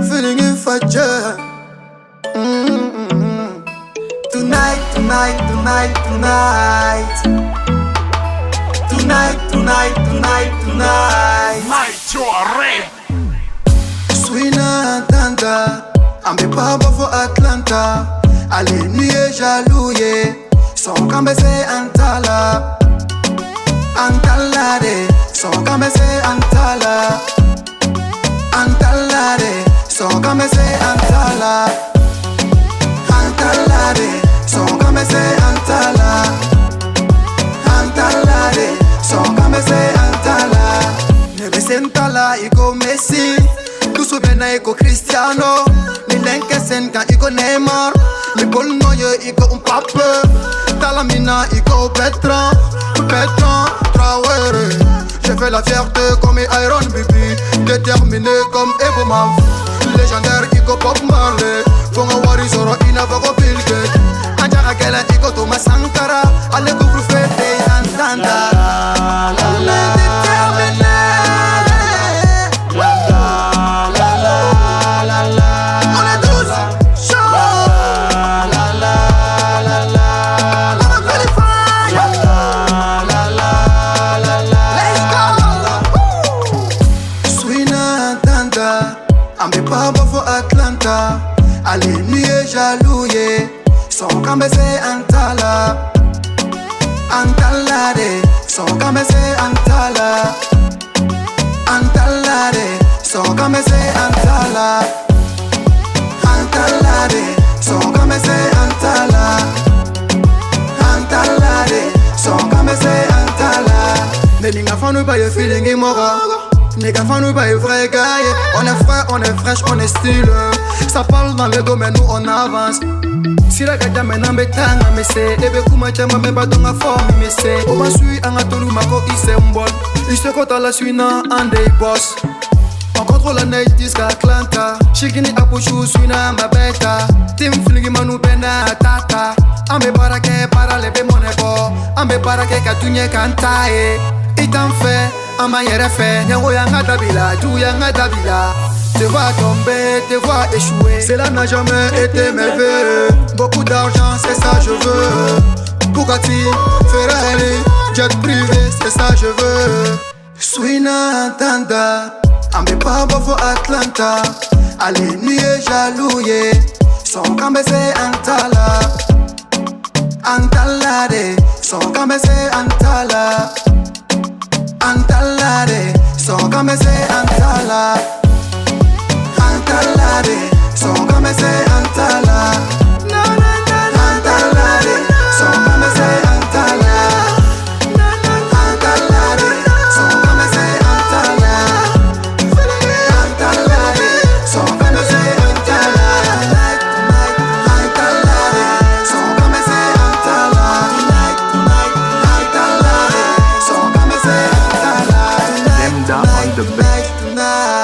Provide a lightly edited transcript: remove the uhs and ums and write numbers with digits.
feeling it for joy. Tonight, tonight, tonight, tonight. Tonight, tonight, tonight, tonight. Night your rap. Swina Tanda, I'm the papa for Atlanta. Allez, nuit jaloux, son cambese Antala. Antala de, son cambese Antala. Antala de, son cambese Antala. Antala de, son cambese Antala. Antala de, son cambese Antala. Nebe sentala iko Messi. Tu subena iko Cristiano. Mi lenke senka iko Neymar. Mi bolnoye iko Mbappé. Talamina iko Bertrand. Bertrand Traoré. J'ai fait la fierté comme Iron Bibi. Déterminé comme Ebomaf. Légendaire iko Bob Marley. Fonga wari zoro ina bako Bill Gates. Anja akela iko Thomas Sankara. Ale kufru fete antanda. Papa for Atlanta, allez nuit jaloux, son cambese Antala. Antala de, son cambese Antala. Antala de, son cambese Antala. Antala de, son cambese Antala. Antala de, son cambese Antala. Nelinga fanu ba ye feeling immoral. Nigga fan nous pas vrai gars, on est frais, on est fraîche, on est style. Ça parle dans le domaine où on avance. Si la gata maintenant betanga me c'est ebe kuma chama me badonga forme me c'est o basui anga tolu mako isembol ise kota la suina ande boss. On contrôle la night jusqu'à Atlanta. Shikini apushu suina mabeta. Team feeling manu bena tata. Ambe barake para lebe monebo. Ambe barake katunye kantae. Itan fait, ama yere fait. Nyango yanga dabila, du yanga dabila. Te vois tomber, te vois échouer. Cela n'a jamais été mes vœux. Beaucoup d'argent, c'est ça je veux. Bugatti, Ferrari, jet privé, c'est ça je veux. Swina Tanda, ambe papa for Atlanta. Allez nuit jaloux, son cambese Antala. Antala de, son cambese Antala. Antala de, son cambese Antala. Antala de, son cambese Antala. Antala de, son cambese Antala. Antala de, son cambese Antala. Antala de, son cambese Antala. Antala de, son cambese Antala. Antala de, son cambese Antala. Them down on the bed. Tonight.